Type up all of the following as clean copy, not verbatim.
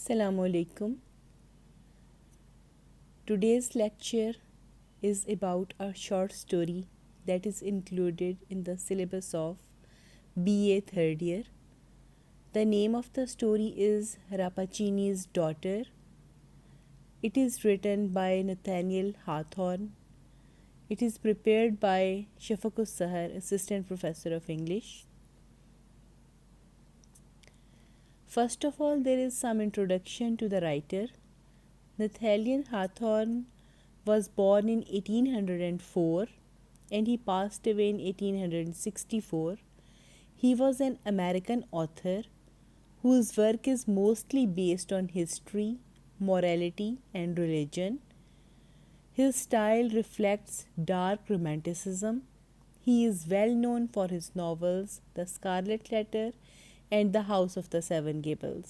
Assalamu alaikum. Today's lecture is about a short story that is included in the syllabus of BA third year. The name of the story is Rappaccini's Daughter. It is written by Nathaniel Hawthorne. It is prepared by Shafaqus Sahar, Assistant Professor of English. First of all, there is some introduction to the writer. Nathaniel Hawthorne was born in 1804 and he passed away in 1864. He was an American author whose work is mostly based on history, morality, and religion. His style reflects dark romanticism. He is well known for his novels The Scarlet Letter and The House of the Seven Gables.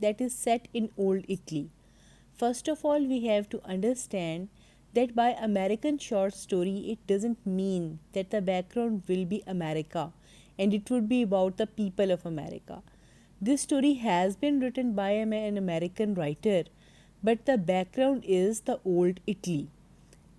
that is set in old Italy. First of all, we have to understand that by American short story, it doesn't mean that the background will be America and it would be about the people of America. This story has been written by an American writer, but the background is the old Italy.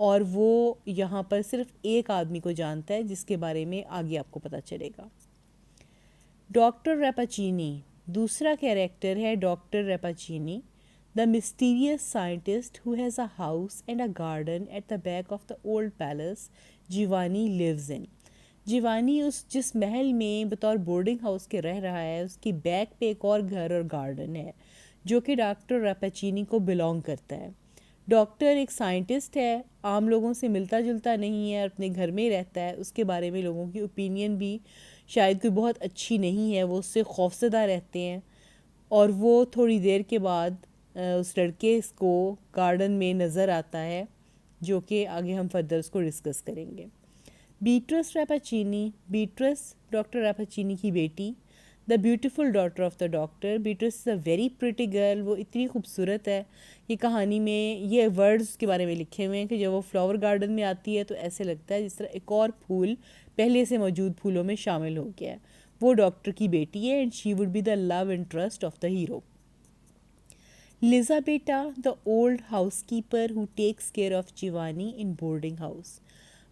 اور وہ یہاں پر صرف ایک آدمی کو جانتا ہے جس کے بارے میں آگے آپ کو پتہ چلے گا. ڈاکٹر ریپاچینی دوسرا کیریکٹر ہے. Doctor Rappaccini the mysterious scientist who has a house and a garden at the back of the old palace Giovanni lives in. Giovanni جس محل میں بطور بورڈنگ ہاؤس کے رہ رہا ہے اس کی بیک پہ ایک اور گھر اور گارڈن ہے جو کہ ڈاکٹر ریپاچینی کو بلونگ کرتا ہے. ڈاکٹر ایک سائنٹسٹ ہے, عام لوگوں سے ملتا جلتا نہیں ہے, اپنے گھر میں ہی رہتا ہے. اس کے بارے میں لوگوں کی اوپینین بھی شاید کوئی بہت اچھی نہیں ہے, وہ اس سے خوفزدہ رہتے ہیں. اور وہ تھوڑی دیر کے بعد اس لڑکے کو گارڈن میں نظر آتا ہے جو کہ آگے ہم فردر اس کو ڈسکس کریں گے. بیٹرس ریپاچینی, بیٹرس ڈاکٹر ریپاچینی کی بیٹی, the beautiful daughter of the doctor. Batters is a very pretty girl, وہ اتنی خوبصورت ہے. یہ کہانی میں یہ ورڈز کے بارے میں لکھے ہوئے ہیں کہ جب وہ فلاور گارڈن میں آتی ہے تو ایسے لگتا ہے جس طرح ایک اور پھول پہلے سے موجود پھولوں میں شامل ہو گیا ہے. وہ ڈاکٹر کی بیٹی ہے and she would be the love interest of the hero. Lizabetta, the old housekeeper who takes care of Giovanni in boarding house.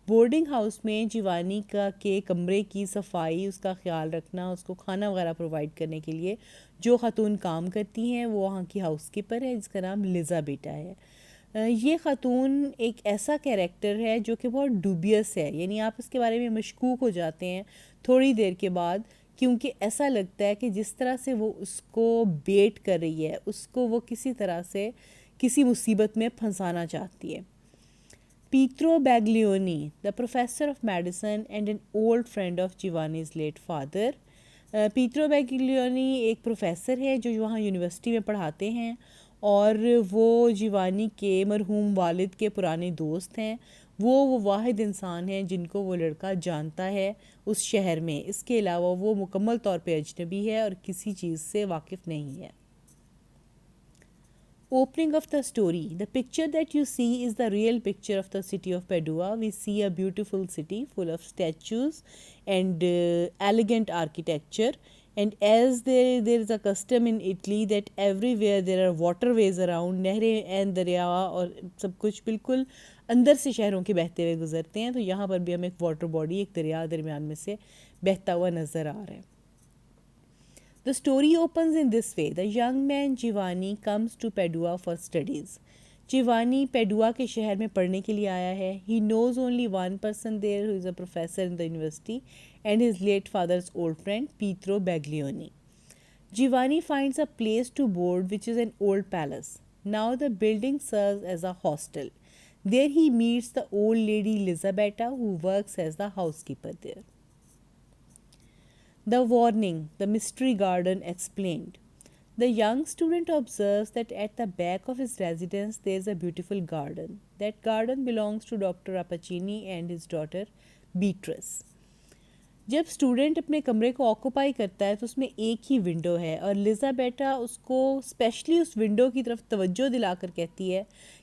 Boarding house میں جیوانی کے کمرے کی صفائی, اس کا خیال رکھنا, اس کو کھانا وغیرہ پرووائڈ کرنے کے لیے جو خاتون کام کرتی ہیں وہ وہاں کی ہاؤس کیپر ہے جس کا نام لیزابیٹا ہے. یہ خاتون ایک ایسا کیریکٹر ہے جو کہ بہت ڈوبیس ہے, یعنی آپ اس کے بارے میں مشکوک ہو جاتے ہیں تھوڑی دیر کے بعد, کیونکہ ایسا لگتا ہے کہ جس طرح سے وہ اس کو بیٹ کر رہی ہے, اس کو وہ کسی طرح سے کسی مصیبت میں پھنسانا چاہتی ہے. Pietro Baglioni, the professor of medicine and an old friend of Giovanni's late father. Pietro Baglioni ایک پروفیسر ہے جو وہاں یونیورسٹی میں پڑھاتے ہیں اور وہ جیوانی کے مرحوم والد کے پرانے دوست ہیں. وہ واحد انسان ہیں جن کو وہ لڑکا جانتا ہے اس شہر میں. اس کے علاوہ وہ مکمل طور پہ اجنبی ہے اور کسی چیز سے واقف نہیں ہے. Opening of the story. The picture that you see is the real picture of the city of Padua. We see a beautiful city full of statues and elegant architecture. And as there is a custom in Italy that everywhere there are waterways around, نہریں and دریا اور سب کچھ بالکل اندر سے شہروں کے بہتے ہوئے گزرتے ہیں, تو یہاں پر بھی ہمیں ایک واٹر باڈی, ایک دریا درمیان میں سے بہتا ہوا نظر آ رہا ہے. The story opens in this way. The young man Giovanni comes to Padua for studies. Giovanni Padua کے شہر میں پڑھنے کے لیے آیا ہے. He knows only one person there who is a professor in the university and his late father's old friend Pietro Baglioni. Giovanni finds a place to board which is an old palace. Now the building serves as a hostel. There he meets the old lady Lizabetta who works as the housekeeper there. The warning, the mystery garden explained. The young student observes that at the back of his residence there is a beautiful garden. That garden belongs to Dr. Rappaccini and his daughter Beatrice. جب student اپنے کمرے کو occupy کرتا ہے تو اس میں ایک ہی window ہے اور لیزابیٹا اس کو اسپیشلی اس ونڈو کی طرف توجہ دلا کر کہتی ہے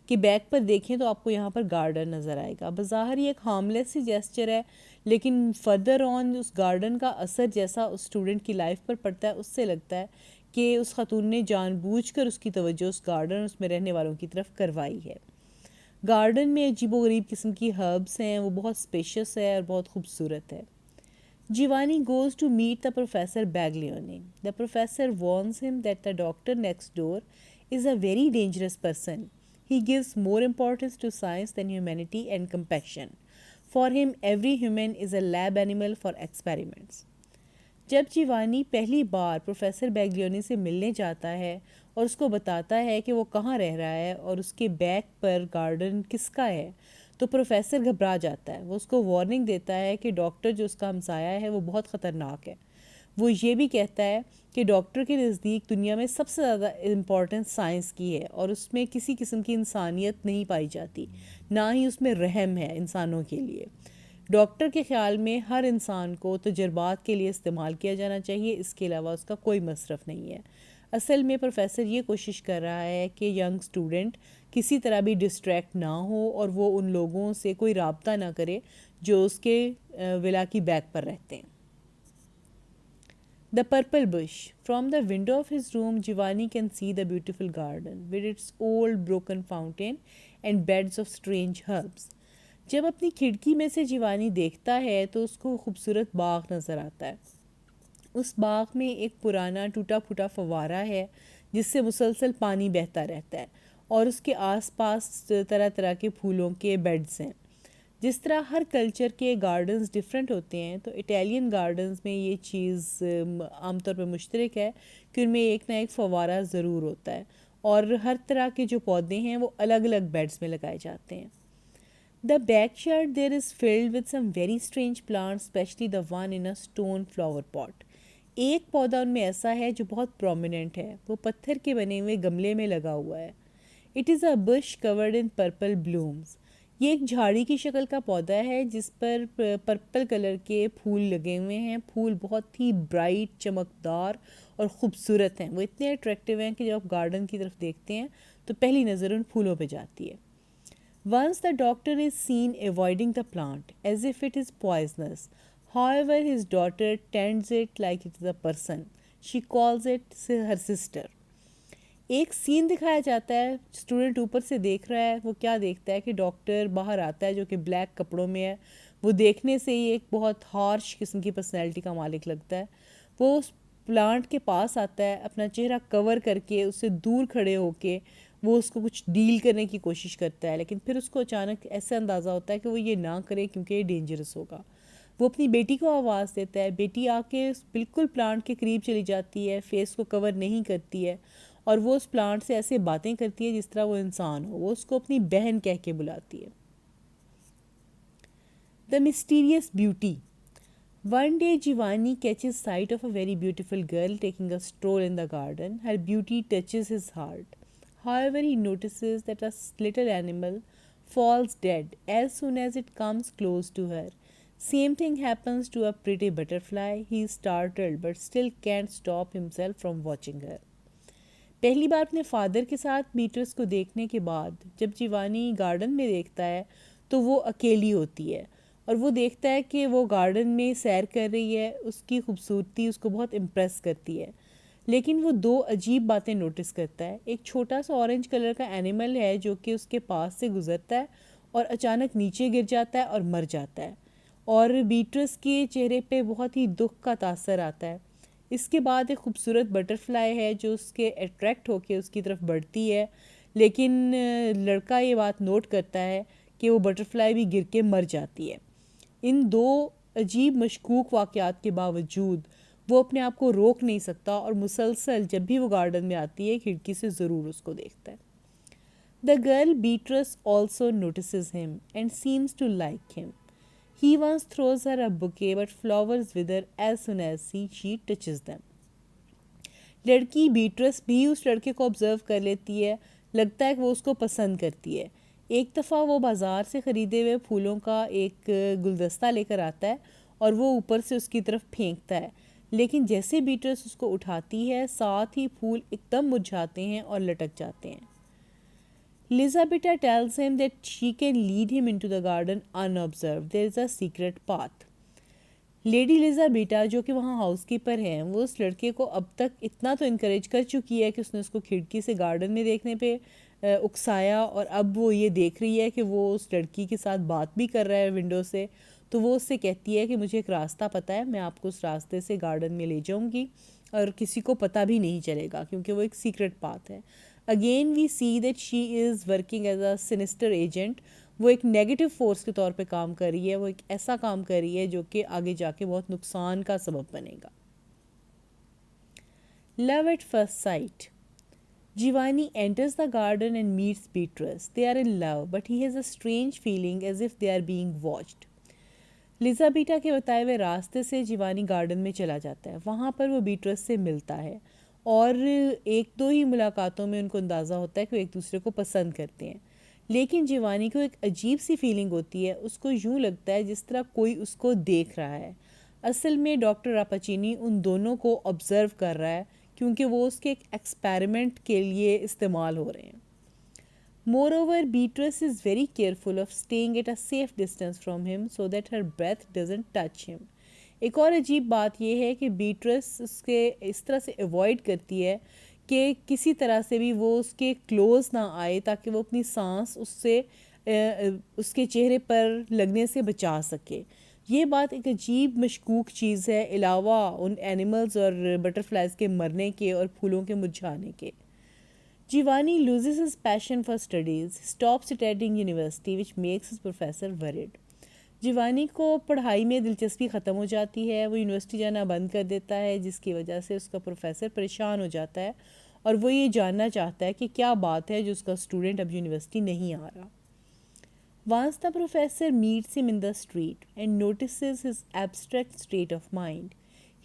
کہ بیک پر دیکھیں تو آپ کو یہاں پر گارڈن نظر آئے گا. بظاہر یہ ایک ہارملیس سی جیسچر ہے, لیکن فردر آن اس گارڈن کا اثر جیسا اس اسٹوڈنٹ کی لائف پر پڑتا ہے اس سے لگتا ہے کہ اس خاتون نے جان بوجھ کر اس کی توجہ اس گارڈن اس میں رہنے والوں کی طرف کروائی ہے. گارڈن میں عجیب و غریب قسم کی ہربس ہیں, وہ بہت اسپیشیس ہے اور بہت خوبصورت ہے. Giovanni goes to meet the Professor Baglioni. The professor warns him that the doctor next door is a very dangerous person. He gives more importance to science than humanity and compassion. For him, every human is a lab animal for experiments. جب Giovanni پہلی بار professor بیگلیونی سے ملنے جاتا ہے اور اس کو بتاتا ہے کہ وہ کہاں رہ رہا ہے اور اس کے بیک پر گارڈن کس کا ہے, تو پروفیسر گھبرا جاتا ہے. وہ اس کو وارننگ دیتا ہے کہ ڈاکٹر جو اس کا ہمسایہ ہے وہ بہت خطرناک ہے. وہ یہ بھی کہتا ہے کہ ڈاکٹر کے نزدیک دنیا میں سب سے زیادہ امپورٹنس سائنس کی ہے اور اس میں کسی قسم کی انسانیت نہیں پائی جاتی, نہ ہی اس میں رحم ہے انسانوں کے لیے. ڈاکٹر کے خیال میں ہر انسان کو تجربات کے لیے استعمال کیا جانا چاہیے, اس کے علاوہ اس کا کوئی مصرف نہیں ہے. اصل میں پروفیسر یہ کوشش کر رہا ہے کہ ینگ اسٹوڈنٹ کسی طرح بھی ڈسٹریکٹ نہ ہو اور وہ ان لوگوں سے کوئی رابطہ نہ کرے جو اس کے ولا کی بیک پر رہتے ہیں. The purple bush. From the window of his room, Giovanni can see the beautiful garden with its old broken fountain and beds of strange herbs. جب اپنی کھڑکی میں سے جیوانی دیکھتا ہے تو اس کو خوبصورت باغ نظر آتا ہے. اس باغ میں ایک پرانا ٹوٹا پھوٹا فوارہ ہے جس سے مسلسل پانی بہتا رہتا ہے اور اس کے آس پاس طرح طرح کے پھولوں کے بیڈز ہیں. جس طرح ہر کلچر کے گارڈنز ڈیفرنٹ ہوتے ہیں تو اٹیلین گارڈنز میں یہ چیز عام طور پہ مشترک ہے کہ ان میں ایک نہ ایک فوارہ ضرور ہوتا ہے اور ہر طرح کے جو پودے ہیں وہ الگ الگ بیڈز میں لگائے جاتے ہیں. The backyard there is filled with some very strange plants, especially the one in a stone flower pot. ایک پودا ان میں ایسا ہے جو بہت پرومیننٹ ہے. وہ پتھر کے بنے ہوئے گملے میں لگا ہوا ہے. It is a bush covered in purple blooms. یہ ایک جھاڑی کی شکل کا پودا ہے جس پر پرپل کلر کے پھول لگے ہوئے ہیں. پھول بہت ہی برائٹ، چمکدار اور خوبصورت ہیں. وہ اتنے اٹریکٹیو ہیں کہ جب آپ گارڈن کی طرف دیکھتے ہیں تو پہلی نظر ان پھولوں پہ جاتی ہے. Once the doctor is seen avoiding the plant as if it is poisonous. However, his daughter tends it like it is a person. She calls it her sister. ایک سین دکھایا جاتا ہے، اسٹوڈنٹ اوپر سے دیکھ رہا ہے. وہ کیا دیکھتا ہے کہ ڈاکٹر باہر آتا ہے جو کہ بلیک کپڑوں میں ہے. وہ دیکھنے سے ہی ایک بہت ہارش قسم کی پرسنالٹی کا مالک لگتا ہے. وہ اس پلانٹ کے پاس آتا ہے، اپنا چہرہ کور کر کے اس سے دور کھڑے ہو کے وہ اس کو کچھ ڈیل کرنے کی کوشش کرتا ہے، لیکن پھر اس کو اچانک ایسا اندازہ ہوتا ہے کہ وہ یہ نہ کرے کیونکہ یہ ڈینجرس ہوگا. وہ اپنی بیٹی کو آواز دیتا ہے. بیٹی آ کے بالکل پلانٹ کے قریب چلی جاتی ہے، فیس کو کور نہیں کرتی ہے اور وہ اس پلانٹ سے ایسے باتیں کرتی ہے جس طرح وہ انسان ہو. وہ اس کو اپنی بہن کہہ کے بلاتی ہے. The mysterious beauty. One day Giovanni catches sight of a very beautiful girl taking a stroll in the garden. Her beauty touches his heart. However, he notices that a little animal falls dead as soon as it comes close to her. Same thing happens to a pretty butterfly. He is startled but still can't stop himself from watching her. پہلی بار اپنے father کے ساتھ batters کو دیکھنے کے بعد جب Giovanni garden میں دیکھتا ہے تو وہ اکیلی ہوتی ہے اور وہ دیکھتا ہے کہ وہ گارڈن میں سیر کر رہی ہے. اس کی خوبصورتی اس کو بہت امپریس کرتی ہے، لیکن وہ دو عجیب باتیں نوٹس کرتا ہے. ایک چھوٹا سا اورنج کلر کا اینیمل ہے جو کہ اس کے پاس سے گزرتا ہے اور اچانک نیچے گر جاتا ہے اور مر جاتا ہے اور بیٹرس کے چہرے پہ بہت ہی دکھ کا تاثر آتا ہے. اس کے بعد ایک خوبصورت بٹرفلائی ہے جو اس کے اٹریکٹ ہو کے اس کی طرف بڑھتی ہے، لیکن لڑکا یہ بات نوٹ کرتا ہے کہ وہ بٹرفلائی بھی گر کے مر جاتی ہے. ان دو عجیب مشکوک واقعات کے باوجود وہ اپنے آپ کو روک نہیں سکتا اور مسلسل جب بھی وہ گارڈن میں آتی ہے کھڑکی سے ضرور اس کو دیکھتا ہے. The girl Beatrice also notices him and seems to like him. He once throws her a bouquet but flowers wither as soon as she touches them. لڑکی بیٹرس بھی اس لڑکے کو آبزرو کر لیتی ہے. لگتا ہے کہ وہ اس کو پسند کرتی ہے. ایک دفعہ وہ بازار سے خریدے ہوئے پھولوں کا ایک گلدستہ لے کر آتا ہے اور وہ اوپر سے اس کی طرف پھینکتا ہے، لیکن جیسے بیٹرس اس کو اٹھاتی ہے ساتھ ہی پھول ایک دم مرجھاتے ہیں اور لٹک جاتے ہیں. Lizabetta tells him that she can lead him into the garden unobserved. There is a secret path. Lady Lisabetta جو کہ وہاں ہاؤس کیپر ہیں وہ اس لڑکے کو اب تک اتنا تو انکریج کر چکی ہے کہ اس نے اس کو کھڑکی سے گارڈن میں دیکھنے پہ اکسایا اور اب وہ یہ دیکھ رہی ہے کہ وہ اس لڑکی کے ساتھ بات بھی کر رہا ہے ونڈو سے. تو وہ اس سے کہتی ہے کہ مجھے ایک راستہ پتہ ہے، میں آپ کو اس راستے سے گارڈن میں لے جاؤں گی اور کسی کو پتہ بھی نہیں چلے گا کیونکہ وہ ایک سیکرٹ پاتھ ہے. Again we see that she is working as a sinister agent. وہ ایک نیگیٹو فورس کے طور پہ کام کر رہی ہے. وہ ایک ایسا کام کر رہی ہے جو کہ آگے جا کے بہت نقصان کا سبب بنے گا. Love at first sight. Giovanni enters the garden and meets Beatrice. They are in love, but he has a strange feeling as if they are being watched. لیزابیٹا کے بتائے ہوئے راستے سے جیوانی گارڈن میں چلا جاتا ہے. وہاں پر وہ بیٹرس سے ملتا ہے اور ایک دو ہی ملاقاتوں میں ان کو اندازہ ہوتا ہے کہ وہ ایک دوسرے کو پسند کرتے ہیں، لیکن جیوانی کو ایک عجیب سی فیلنگ ہوتی ہے. اس کو یوں لگتا ہے جس طرح کوئی اس کو دیکھ رہا ہے. اصل میں ڈاکٹر راپاچینی ان دونوں کو آبزرو کر رہا ہے کیونکہ وہ اس کے ایک ایکسپیریمنٹ کے لیے استعمال ہو رہے ہیں. Moreover, Beatrice is very careful of staying at a safe distance from him so that her breath doesn't touch him. ایک اور عجیب بات یہ ہے کہ بیٹرس اس کے اس طرح سے ایوائڈ کرتی ہے کہ کسی طرح سے بھی وہ اس کے کلوز نہ آئے تاکہ وہ اپنی سانس اس کے چہرے پر لگنے سے بچا سکے. یہ بات ایک عجیب مشکوک چیز ہے علاوہ ان اینیملز اور بٹرفلائز کے مرنے کے اور پھولوں کے مرجھانے کے. Giovanni loses his passion for studies, stops attending university, which makes his professor worried. Giovanni کو پڑھائی میں دلچسپی ختم ہو جاتی ہے, وہ یونیورسٹی جانا بند کر دیتا ہے, جس کی وجہ سے اس کا پروفیسر پریشان ہو جاتا ہے اور وہ یہ جاننا چاہتا ہے کہ کیا بات ہے جو اس کا اسٹوڈنٹ اب یونیورسٹی نہیں آ رہا. Once the professor meets him in the street and notices his abstract state of mind,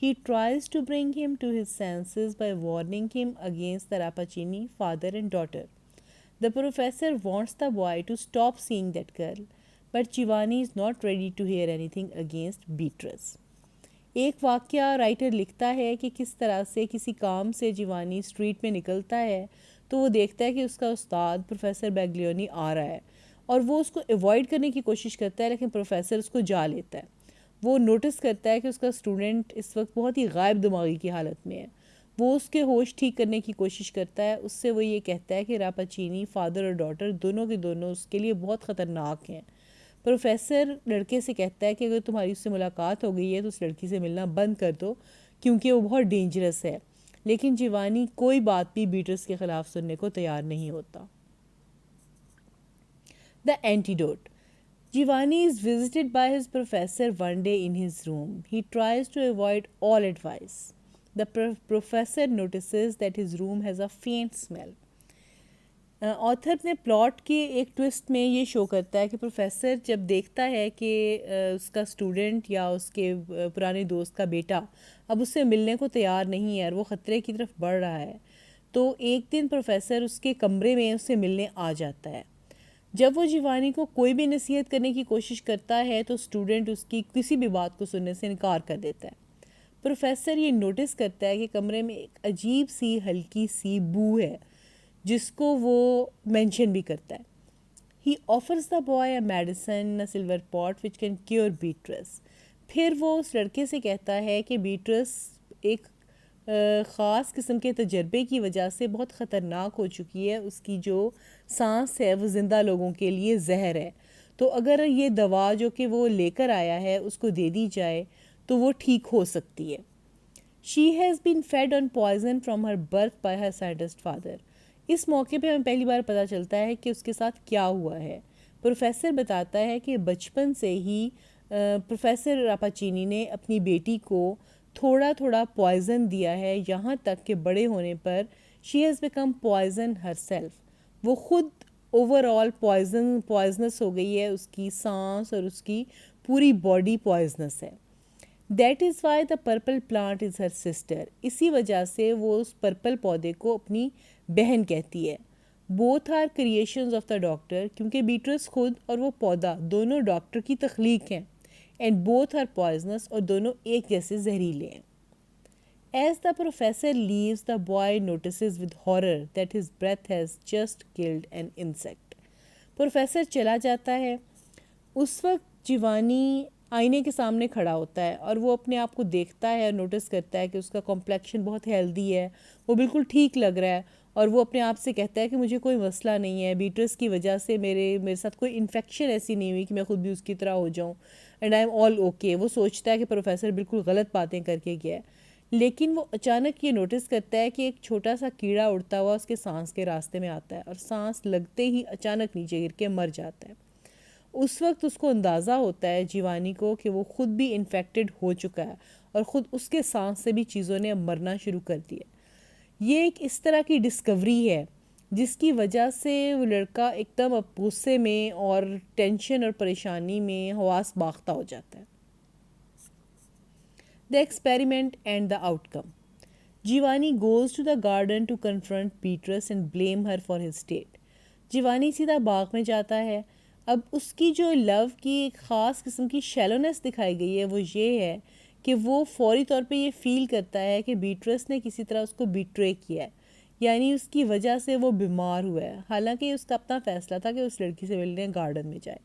he tries to bring him to his senses by warning him against the Rappaccini father and daughter. The professor wants the boy to stop seeing that girl, but Giovanni is not ready to hear anything against Beatrice. ایک واقعہ writer لکھتا ہے کہ کس طرح سے کسی کام سے جیوانی اسٹریٹ میں نکلتا ہے تو وہ دیکھتا ہے کہ اس کا استاد پروفیسر بیگلیونی آ رہا ہے اور وہ اس کو ایوائڈ کرنے کی کوشش کرتا ہے, لیکن پروفیسر اس کو جا لیتا ہے. وہ نوٹس کرتا ہے کہ اس کا اسٹوڈنٹ اس وقت بہت ہی غائب دماغی کی حالت میں ہے. وہ اس کے ہوش ٹھیک کرنے کی کوشش کرتا ہے. اس سے وہ یہ کہتا ہے کہ راپاچینی فادر اور ڈاٹر دونوں کے دونوں اس کے لیے بہت خطرناک ہیں. پروفیسر لڑکے سے کہتا ہے کہ اگر تمہاری اس سے ملاقات ہو گئی ہے تو اس لڑکی سے ملنا بند کر دو کیونکہ وہ بہت ڈینجرس ہے. لیکن جیوانی کوئی بات بھی بیٹرس کے خلاف سننے کو تیار نہیں ہوتا. The antidote. Giovanni is visited by his professor one day in his room. He tries to avoid all advice. The professor notices that his room has a faint smell. Author اپنے plot کے ایک toast میں یہ شو کرتا ہے کہ professor جب دیکھتا ہے کہ اس کا اسٹوڈنٹ یا اس کے پرانے دوست کا بیٹا اب اس سے ملنے کو تیار نہیں ہے اور وہ خطرے کی طرف بڑھ رہا ہے, تو ایک دن پروفیسر اس کے کمرے میں اس سے ملنے آ جاتا ہے. جب وہ جیوانی کو کوئی بھی نصیحت کرنے کی کوشش کرتا ہے تو اسٹوڈنٹ اس کی کسی بھی بات کو سننے سے انکار کر دیتا ہے. پروفیسر یہ نوٹس کرتا ہے کہ کمرے میں ایک عجیب سی ہلکی سی بو ہے جس کو وہ مینشن بھی کرتا ہے. He offers the boy a medicine a silver pot which can cure batters. پھر وہ اس لڑکے سے کہتا ہے کہ بیٹرس ایک خاص قسم کے تجربے کی وجہ سے بہت خطرناک ہو چکی ہے. اس کی جو سانس ہے وہ زندہ لوگوں کے لیے زہر ہے, تو اگر یہ دوا جو کہ وہ لے کر آیا ہے اس کو دے دی جائے تو وہ ٹھیک ہو سکتی ہے. She has been fed on poison from her birth by her scientist father. اس موقع پہ ہمیں پہلی بار پتہ چلتا ہے کہ اس کے ساتھ کیا ہوا ہے. پروفیسر بتاتا ہے کہ بچپن سے ہی پروفیسر راپاچینی نے اپنی بیٹی کو تھوڑا تھوڑا پوائزن دیا ہے, یہاں تک کہ بڑے ہونے پر she has become poison herself. وہ خود اوور آل پوائزنس ہو گئی ہے, اس کی سانس اور اس کی پوری باڈی پوائزنس ہے. That is why the purple plant is her sister. اسی وجہ سے وہ اس پرپل پودے کو اپنی بہن کہتی ہے. Both are creations of the doctor, کیونکہ بیٹرس خود اور وہ پودا دونوں ڈاکٹر کی تخلیق ہیں. اینڈ بوتھ آر پوائزنس, اور دونوں ایک جیسے زہریلے ہیں. As the professor leaves, the boy notices with horror that his breath has just killed an insect. Professor چلا جاتا ہے. اس وقت جیوانی آئینے کے سامنے کھڑا ہوتا ہے اور وہ اپنے آپ کو دیکھتا ہے اور نوٹس کرتا ہے کہ اس کا کمپلیکشن بہت ہیلدی ہے, وہ بالکل ٹھیک لگ رہا ہے, اور وہ اپنے آپ سے کہتا ہے کہ مجھے کوئی مسئلہ نہیں ہے, بیٹرس کی وجہ سے میرے ساتھ کوئی انفیکشن ایسی نہیں ہوئی کہ میں خود بھی اس کی طرح ہو جاؤں, and I am all okay. وہ سوچتا ہے کہ پروفیسر بالکل غلط باتیں کر کے گیا ہے, لیکن وہ اچانک یہ نوٹس کرتا ہے کہ ایک چھوٹا سا کیڑا اڑتا ہوا اس کے سانس کے راستے میں آتا ہے اور سانس لگتے ہی اچانک نیچے گر کے مر جاتا ہے. اس وقت اس کو اندازہ ہوتا ہے جیوانی کو کہ وہ خود بھی انفیکٹڈ ہو چکا ہے اور خود اس کے سانس سے بھی چیزوں نے اب مرنا شروع کر دیا. یہ ایک اس طرح کی ڈسکوری ہے جس کی وجہ سے وہ لڑکا ایک دم اب غصے میں اور ٹینشن اور پریشانی میں حواس باختہ ہو جاتا ہے. The experiment and the outcome. Giovanni goes to the garden to confront Beatrice and blame her for his state. Giovanni سیدھا باغ میں جاتا ہے. اب اس کی جو لو کی ایک خاص قسم کی شیلونیس دکھائی گئی ہے وہ یہ ہے کہ وہ فوری طور پہ یہ فیل کرتا ہے کہ بیٹرس نے کسی طرح اس کو بیٹرے کیا ہے, یعنی اس کی وجہ سے وہ بیمار ہوا ہے. حالانکہ اس کا اپنا فیصلہ تھا کہ اس لڑکی سے ملنے گارڈن میں جائے.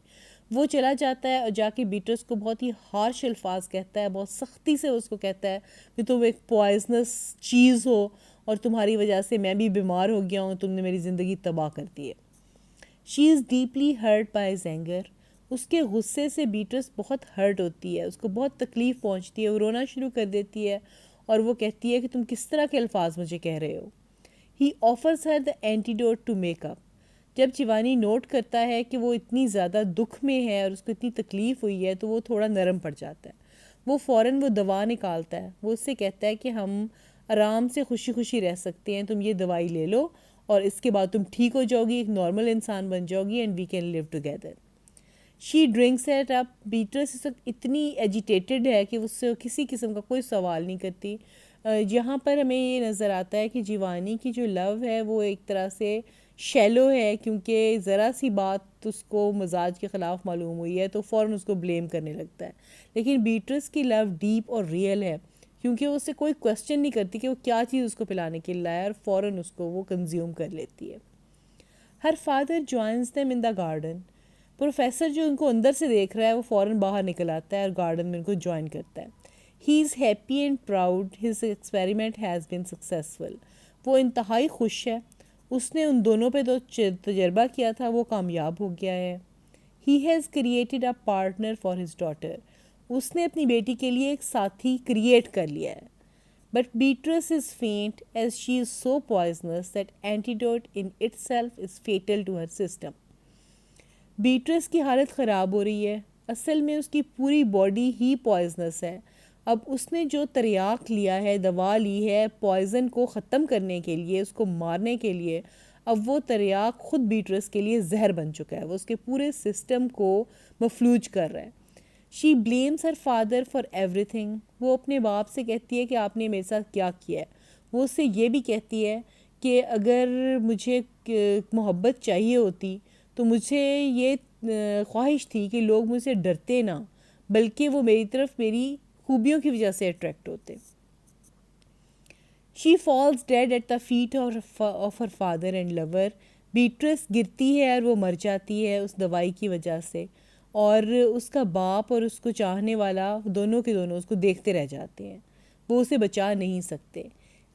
وہ چلا جاتا ہے اور جا کے بیٹرس کو بہت ہی ہارش الفاظ کہتا ہے, بہت سختی سے اس کو کہتا ہے کہ تم ایک پوائزنس چیز ہو اور تمہاری وجہ سے میں بھی بیمار ہو گیا ہوں, تم نے میری زندگی تباہ کر دی ہے. She is deeply hurt by his anger. اس کے غصے سے بیٹرس بہت ہرٹ ہوتی ہے, اس کو بہت تکلیف پہنچتی ہے, وہ رونا شروع کر دیتی ہے اور وہ کہتی ہے کہ تم کس طرح کے الفاظ مجھے کہہ رہے ہو. He offers her the antidote to make up. جب جیوانی نوٹ کرتا ہے کہ وہ اتنی زیادہ دکھ میں ہے اور اس کو اتنی تکلیف ہوئی ہے تو وہ تھوڑا نرم پڑ جاتا ہے. وہ فوراً وہ دوا نکالتا ہے. وہ اس سے کہتا ہے کہ ہم آرام سے خوشی خوشی رہ سکتے ہیں, تم یہ دوائی لے لو اور اس کے بعد تم ٹھیک ہو جاؤ گی, ایک نارمل انسان بن جاؤ گی, and we can live together. She drinks it up. Beatrice اس وقت اتنی ایجیٹیٹڈ ہے کہ اس سے کسی قسم کا کوئی سوال نہیں کرتی. یہاں پر ہمیں یہ نظر آتا ہے کہ جیوانی کی جو لو ہے وہ ایک طرح سے شیلو ہے, کیونکہ ذرا سی بات اس کو مزاج کے خلاف معلوم ہوئی ہے تو فوراً اس کو بلیم کرنے لگتا ہے. لیکن بیٹرس کی لو ڈیپ اور ریئل ہے, کیونکہ وہ اس سے کوئی کویسچن نہیں کرتی کہ وہ کیا چیز اس کو پلانے کے لیے لایا, اور فوراً اس کو وہ کنزیوم کر لیتی ہے. Her father joins them in the garden. Professor جو ان کو اندر سے دیکھ رہا ہے وہ فوراً باہر نکل آتا ہے اور گارڈن میں ان کو جوائن کرتا ہے. He is happy and proud his experiment has been successful. وہ انتہائی خوش ہے, اس نے ان دونوں پہ جو تجربہ کیا تھا وہ کامیاب ہو گیا ہے. He has created a partner for his daughter. اس نے اپنی بیٹی کے لیے ایک ساتھی کریٹ کر لیا ہے. But Beatrice is faint as she is so poisonous that antidote in itself is fatal to her system. Beatrice کی حالت خراب ہو رہی ہے, اصل میں اس کی پوری باڈی ہی پوائزنس ہے. اب اس نے جو تریاق لیا ہے, دوا لی ہے پوائزن کو ختم کرنے کے لیے, اس کو مارنے کے لیے, اب وہ تریاق خود بیٹرس کے لیے زہر بن چکا ہے, وہ اس کے پورے سسٹم کو مفلوج کر رہا ہے. She blames her father for everything. وہ اپنے باپ سے کہتی ہے کہ آپ نے میرے ساتھ کیا کیا ہے. وہ اس سے یہ بھی کہتی ہے کہ اگر مجھے محبت چاہیے ہوتی تو مجھے یہ خواہش تھی کہ لوگ مجھ سے ڈرتے نہ, بلکہ وہ میری طرف میری خوبیوں کی وجہ سے اٹریکٹ ہوتے. She falls dead at the feet of her father and lover. Beatrice گرتی ہے اور وہ مر جاتی ہے اس دوائی کی وجہ سے, اور اس کا باپ اور اس کو چاہنے والا دونوں کے دونوں اس کو دیکھتے رہ جاتے ہیں, وہ اسے بچا نہیں سکتے.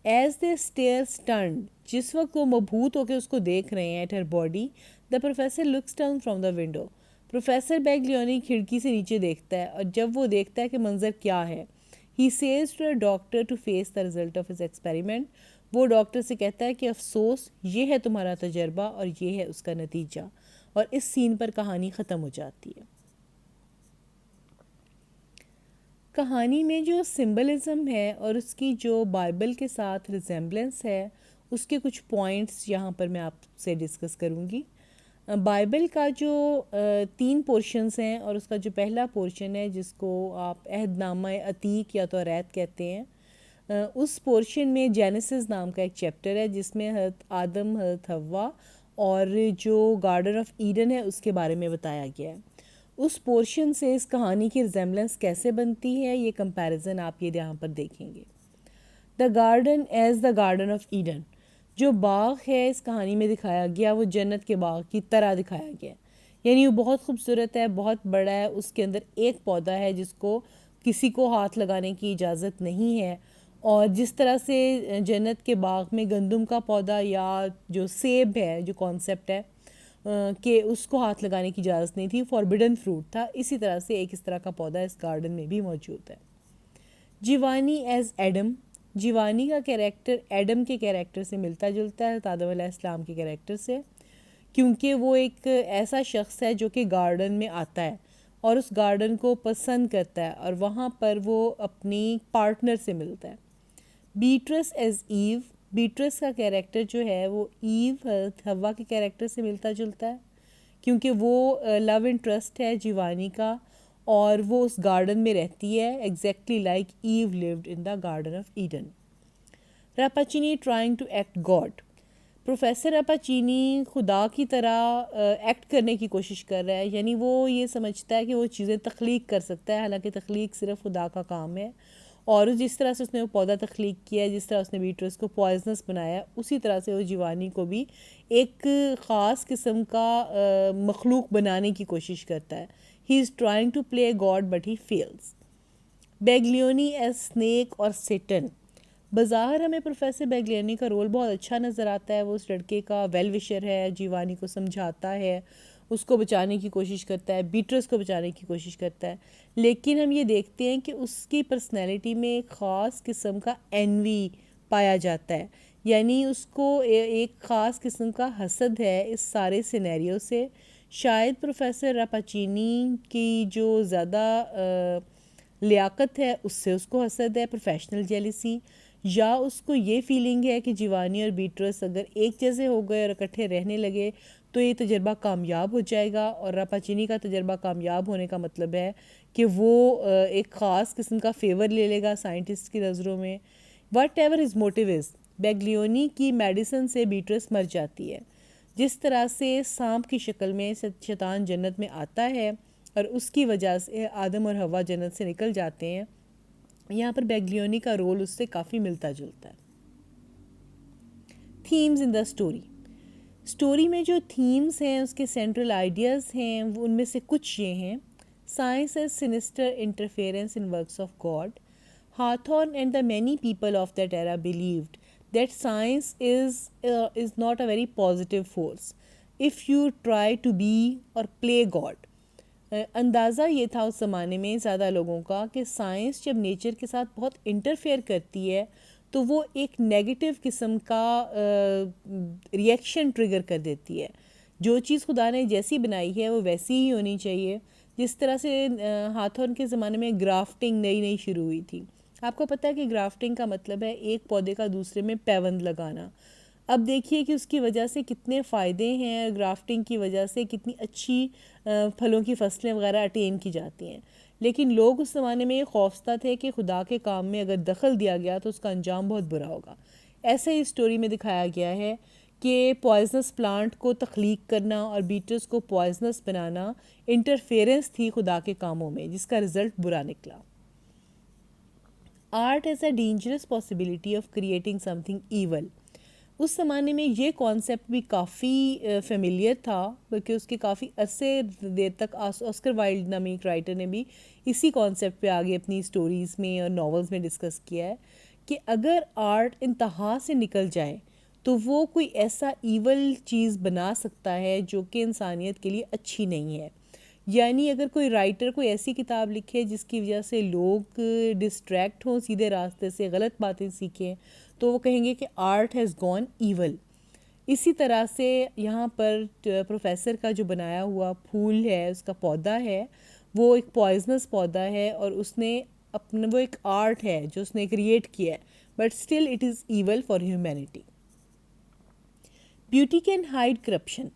ایز دے اسٹیئر اسٹنڈ, جس وقت وہ مبہوت ہو کے اس کو دیکھ رہے ہیں at her body, the professor looks down from the window. Professor Baglioni کھڑکی سے نیچے دیکھتا ہے, اور جب وہ دیکھتا ہے کہ منظر کیا ہے, he says to a doctor to face the result of his experiment. وہ ڈاکٹر سے کہتا ہے کہ افسوس, یہ ہے تمہارا تجربہ اور یہ ہے اس کا نتیجہ. اور اس سین پر کہانی ختم ہو جاتی ہے. کہانی میں جو سمبلزم ہے اور اس کی جو بائبل کے ساتھ ریزیمبلنس ہے, اس کے کچھ پوائنٹس یہاں پر میں آپ سے ڈسکس کروں گی. بائبل کا جو 3 پورشنز ہیں, اور اس کا جو پہلا پورشن ہے جس کو آپ عہد نامہ عتیق یا توریت کہتے ہیں, اس پورشن میں جینیسس نام کا ایک چیپٹر ہے جس میں حضرت آدم, حضرت حوا اور جو گارڈن آف ایڈن ہے اس کے بارے میں بتایا گیا ہے. اس پورشن سے اس کہانی کی ریزیمبلنس کیسے بنتی ہے, یہ کمپیریزن آپ یہ یہاں پر دیکھیں گے. The garden is the garden of Eden. جو باغ ہے اس کہانی میں دکھایا گیا وہ جنت کے باغ کی طرح دکھایا گیا, یعنی وہ بہت خوبصورت ہے, بہت بڑا ہے. اس کے اندر ایک پودا ہے جس کو کسی کو ہاتھ لگانے کی اجازت نہیں ہے, اور جس طرح سے جنت کے باغ میں گندم کا پودا یا جو سیب ہے جو کانسیپٹ ہے کہ اس کو ہاتھ لگانے کی اجازت نہیں تھی, فاربیڈن فروٹ تھا, اسی طرح سے ایک اس طرح کا پودا اس گارڈن میں بھی موجود ہے. Giovanni as Adam. جیوانی کا کیریکٹر ایڈم کے کیریکٹر سے ملتا جلتا ہے, آدم علیہ السلام کے کیریکٹر سے, کیونکہ وہ ایک ایسا شخص ہے جو کہ گارڈن میں آتا ہے اور اس گارڈن کو پسند کرتا ہے, اور وہاں پر وہ اپنی پارٹنر سے ملتا ہے. بیٹرس ایز ایو. بیٹرس کا کیریکٹر جو ہے وہ ایو حوا کے کیریکٹر سے ملتا جلتا ہے, کیونکہ وہ لو انٹرسٹ ہے جیوانی کا, اور وہ اس گارڈن میں رہتی ہے exactly like Eve lived in the garden of Eden. Rappaccini trying to act God. Professor Rappaccini خدا کی طرح ایکٹ کرنے کی کوشش کر رہا ہے, یعنی وہ یہ سمجھتا ہے کہ وہ چیزیں تخلیق کر سکتا ہے, حالانکہ تخلیق صرف خدا کا کام ہے. اور جس طرح سے اس نے وہ پودا تخلیق کیا ہے, جس طرح اس نے بیٹرس کو پوائزنس بنایا, اسی طرح سے وہ جیوانی کو بھی ایک خاص قسم کا مخلوق بنانے کی کوشش کرتا ہے. He is trying to play God but he fails. Baglioni as snake اور سیٹن. بظاہر ہمیں پروفیسر بیگلیانی کا رول بہت اچھا نظر آتا ہے، وہ اس لڑکے کا ویل وشر ہے، جیوانی کو سمجھاتا ہے، اس کو بچانے کی کوشش کرتا ہے، بیٹرس کو بچانے کی کوشش کرتا ہے، لیکن ہم یہ دیکھتے ہیں کہ اس کی پرسنالٹی میں ایک خاص قسم کا انوی پایا جاتا ہے، یعنی اس کو ایک خاص قسم کا حسد ہے اس سارے سینیریو سے. شاید پروفیسر راپاچینی کی جو زیادہ لیاقت ہے اس سے اس کو حسد ہے، پروفیشنل جیلیسی، یا اس کو یہ فیلنگ ہے کہ جیوانی اور بیٹرس اگر ایک جیسے ہو گئے اور اکٹھے رہنے لگے تو یہ تجربہ کامیاب ہو جائے گا، اور راپاچینی کا تجربہ کامیاب ہونے کا مطلب ہے کہ وہ ایک خاص قسم کا فیور لے لے گا سائنٹسٹ کی نظروں میں. وٹ ایور ہز موٹیو از، بیگلیونی کی میڈیسن سے بیٹرس مر جاتی ہے. جس طرح سے سانپ کی شکل میں شیطان جنت میں آتا ہے اور اس کی وجہ سے آدم اور حوا جنت سے نکل جاتے ہیں، یہاں پر بیگلیونی کا رول اس سے کافی ملتا جلتا ہے. تھیمز ان دا اسٹوری میں جو تھیمز ہیں، اس کے سینٹرل آئیڈیاز ہیں، ان میں سے کچھ یہ ہیں: science as sinister interference in works of God. Hawthorne and the many people of that era believed that science is not a very positive force if you try to be or play God. اندازہ یہ تھا اس زمانے میں زیادہ لوگوں کا کہ science جب نیچر کے ساتھ بہت انٹرفیئر کرتی ہے تو وہ ایک نیگیٹو قسم کا ریئیکشن ٹریگر کر دیتی ہے. جو چیز خدا نے جیسی بنائی ہے وہ ویسی ہی ہونی چاہیے. جس طرح سے ہاتھورن کے زمانے میں گرافٹنگ نئی شروع ہوئی تھی. آپ کو پتہ ہے کہ گرافٹنگ کا مطلب ہے ایک پودے کا دوسرے میں پیوند لگانا. اب دیکھیے کہ اس کی وجہ سے کتنے فائدے ہیں، گرافٹنگ کی وجہ سے کتنی اچھی پھلوں کی فصلیں وغیرہ اٹین کی جاتی ہیں. لیکن لوگ اس زمانے میں یہ خوفزدہ تھے کہ خدا کے کام میں اگر دخل دیا گیا تو اس کا انجام بہت برا ہوگا. ایسے ہی اسٹوری میں دکھایا گیا ہے کہ پوائزنس پلانٹ کو تخلیق کرنا اور بیٹرس کو پوائزنس بنانا انٹرفیئرنس تھی خدا کے کاموں میں، جس کا رزلٹ برا نکلا. Art as a dangerous possibility of creating something evil. اس زمانے میں یہ کانسیپٹ بھی کافی فیملیئر تھا، بلکہ اس کے کافی عرصے دیر تک آسکر وائلڈ نامی ایک رائٹر نے بھی اسی کانسیپٹ پہ آگے اپنی سٹوریز میں اور ناولز میں ڈسکس کیا ہے کہ اگر آرٹ انتہا سے نکل جائے تو وہ کوئی ایسا ایول چیز بنا سکتا ہے جو کہ انسانیت کے لیے اچھی نہیں ہے. یعنی اگر کوئی رائٹر کوئی ایسی کتاب لکھے جس کی وجہ سے لوگ ڈسٹریکٹ ہوں سیدھے راستے سے، غلط باتیں سیکھیں، تو وہ کہیں گے کہ آرٹ ہیز گون ایول. اسی طرح سے یہاں پر پروفیسر کا جو بنایا ہوا پھول ہے، اس کا پودا ہے، وہ ایک پوائزنس پودا ہے اور اس نے اپنا وہ ایک آرٹ ہے جو اس نے کریٹ کیا ہے، but still it is evil for humanity. Beauty can hide corruption.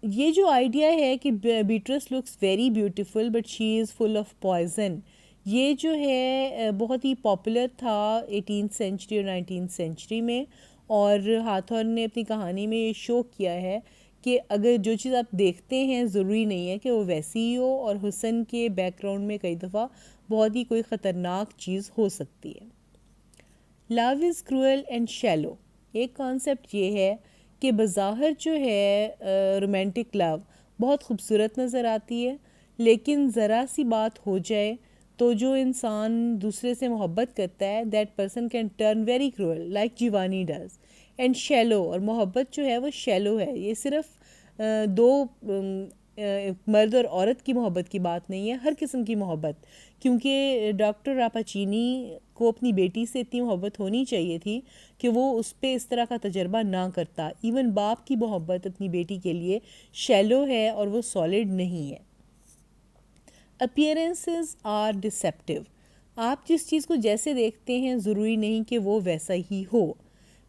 یہ جو آئیڈیا ہے کہ Beatrice looks very beautiful but she is full of poison, یہ جو ہے بہت ہی پاپولر تھا 18th سینچری اور 19th سینچری میں. اور ہاتھورن نے اپنی کہانی میں یہ شو کیا ہے کہ اگر جو چیز آپ دیکھتے ہیں ضروری نہیں ہے کہ وہ ویسی ہی ہو، اور حسن کے بیک گراؤنڈ میں کئی دفعہ بہت ہی کوئی خطرناک چیز ہو سکتی ہے. لو از کروئل اینڈ شیلو. ایک کانسیپٹ یہ ہے کہ بظاہر جو ہے رومانٹک لو بہت خوبصورت نظر آتی ہے، لیکن ذرا سی بات ہو جائے تو جو انسان دوسرے سے محبت کرتا ہے that person can turn very cruel like Giovanni does. And shallow, اور محبت جو ہے وہ شیلو ہے. یہ صرف دو مرد اور عورت کی محبت کی بات نہیں ہے، ہر قسم کی محبت. کیونکہ ڈاکٹر راپاچینی کو اپنی بیٹی سے اتنی محبت ہونی چاہیے تھی کہ وہ اس پہ اس طرح کا تجربہ نہ کرتا. ایون باپ کی محبت اپنی بیٹی کے لیے شیلو ہے اور وہ سالڈ نہیں ہے. Appearances are deceptive. آپ جس چیز کو جیسے دیکھتے ہیں ضروری نہیں کہ وہ ویسا ہی ہو.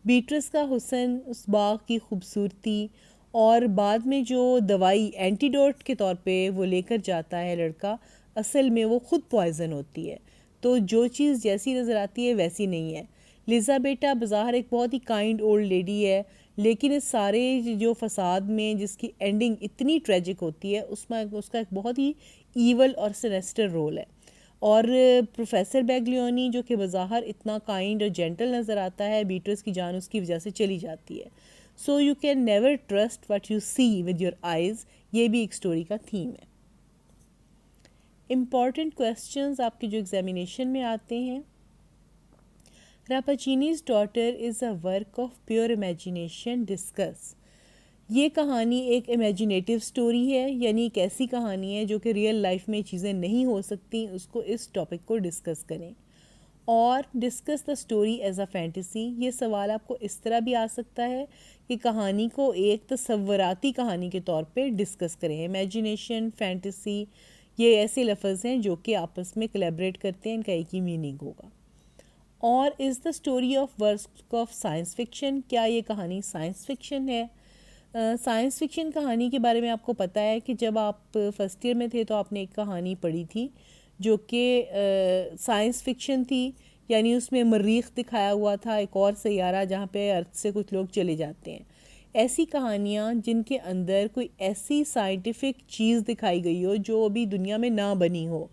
بیٹرس کا حسن، اس باغ کی خوبصورتی، اور بعد میں جو دوائی اینٹیڈوٹ کے طور پہ وہ لے کر جاتا ہے لڑکا، اصل میں وہ خود پوائزن ہوتی ہے. تو جو چیز جیسی نظر آتی ہے ویسی نہیں ہے. لیزا بیٹا بظاہر ایک بہت ہی کائنڈ اولڈ لیڈی ہے، لیکن اس سارے جو فساد میں جس کی اینڈنگ اتنی ٹریجک ہوتی ہے اس میں اس کا ایک بہت ہی ایول اور سینسٹر رول ہے. اور پروفیسر بیگلیونی جو کہ بظاہر اتنا کائنڈ اور جینٹل نظر آتا ہے، بیٹرس کی جان اس کی وجہ سے چلی جاتی ہے. So you can never trust what you see with your eyes. یہ بھی ایک سٹوری کا تھیم ہے. امپورٹنٹ کویسچنز آپ کے جو ایگزامینیشن میں آتے ہیں: Rappaccini's daughter is a work of pure imagination discuss. یہ کہانی ایک امیجینیٹیو سٹوری ہے، یعنی ایک ایسی کہانی ہے جو کہ ریئل لائف میں چیزیں نہیں ہو سکتی، اس کو اس ٹاپک کو ڈسکس کریں. اور discuss the story as a fantasy, یہ سوال آپ کو اس طرح بھی آ سکتا ہے کہ کہانی کو ایک تصوراتی کہانی کے طور پہ ڈسکس کریں. امیجینیشن، فینٹیسی، یہ ایسے لفظ ہیں جو کہ آپس میں کلیبریٹ کرتے ہیں، ان کا ایک ہی میننگ ہوگا. اور is the story of work of science fiction, کیا یہ کہانی سائنس فکشن ہے؟ سائنس فکشن کہانی کے بارے میں آپ کو پتہ ہے کہ جب آپ فرسٹ ایئر میں تھے تو آپ نے ایک کہانی پڑھی تھی جو کہ سائنس فکشن تھی، یعنی اس میں مریخ دکھایا ہوا تھا، ایک اور سیارہ جہاں پہ ارتھ سے کچھ لوگ چلے جاتے ہیں. ایسی کہانیاں جن کے اندر کوئی ایسی سائنٹیفک چیز دکھائی گئی ہو جو ابھی دنیا میں نہ بنی ہو،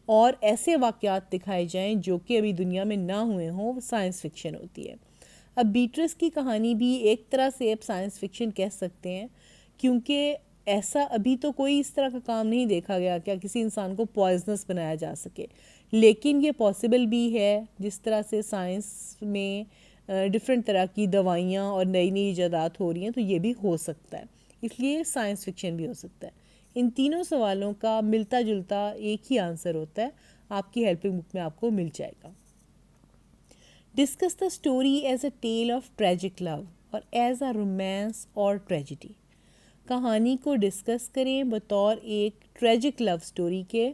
اور ایسے واقعات دکھائے جائیں جو کہ ابھی دنیا میں نہ ہوئے ہوں، وہ سائنس فکشن ہوتی ہے. اب بیٹرس کی کہانی بھی ایک طرح سے اب سائنس فکشن کہہ سکتے ہیں، کیونکہ ایسا ابھی تو کوئی اس طرح کا کام نہیں دیکھا گیا کہ کسی انسان کو پوائزنس بنایا جا سکے، لیکن یہ پاسبل بھی ہے. جس طرح سے سائنس میں ڈفرینٹ طرح کی دوائیاں اور نئی نئی ایجادات ہو رہی ہیں، تو یہ بھی ہو سکتا ہے، اس لیے سائنس فکشن بھی ہو سکتا ہے. ان تینوں سوالوں کا ملتا جلتا ایک ہی آنسر ہوتا ہے، آپ کی ہیلپنگ بک میں آپ کو مل جائے گا. Discuss the story as a tale of tragic love اور ایز اے رومانس اور ٹریجڈی. کہانی کو ڈسکس کریں بطور ایک ٹریجک لو اسٹوری کے.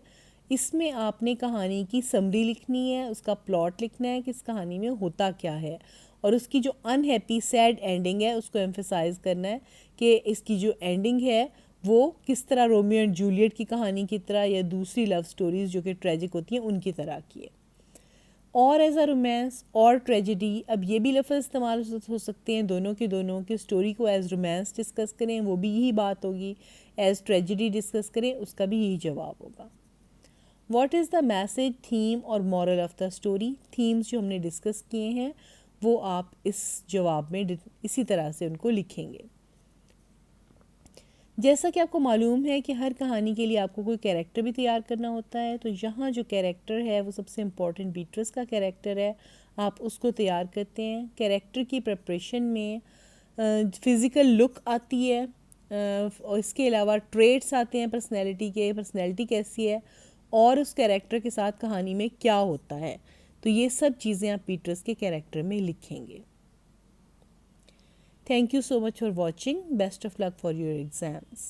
اس میں آپ نے کہانی کی سمری لکھنی ہے، اس کا پلاٹ لکھنا ہے کہ اس کہانی میں ہوتا کیا ہے، اور اس کی جو انہیپی سیڈ اینڈنگ ہے اس کو ایمفیسائز کرنا ہے کہ اس کی جو اینڈنگ ہے وہ کس طرح رومیو اینڈ جولیٹ کی کہانی کی طرح یا دوسری لو سٹوریز جو کہ ٹریجک ہوتی ہیں ان کی طرح کی ہے. اور ایز اے رومانس اور ٹریجڈی، اب یہ بھی لفظ استعمال ہو سکتے ہیں دونوں کے دونوں، کہ اسٹوری کو ایز رومانس ڈسکس کریں وہ بھی یہی بات ہوگی، ایز ٹریجڈی ڈسکس کریں اس کا بھی یہی جواب ہوگا. What is the message, theme اور moral of the story. Themes جو ہم نے ڈسکس کیے ہیں وہ آپ اس جواب میں اسی طرح سے ان کو لکھیں گے. جیسا کہ آپ کو معلوم ہے کہ ہر کہانی کے لیے آپ کو کوئی کیریکٹر بھی تیار کرنا ہوتا ہے، تو یہاں جو کیریکٹر ہے وہ سب سے امپورٹنٹ بیٹرس کا کیریکٹر ہے، آپ اس کو تیار کرتے ہیں. کیریکٹر کی پریپریشن میں فزیکل لک آتی ہے، اور اس کے علاوہ ٹریٹس آتے ہیں پرسنالٹی کے، پرسنالٹی کیسی ہے اور اس کیریکٹر کے ساتھ کہانی میں کیا ہوتا ہے، تو یہ سب چیزیں آپ بیٹرس کے کیریکٹر میں لکھیں گے. Thank you so much for watching. Best of luck for your exams.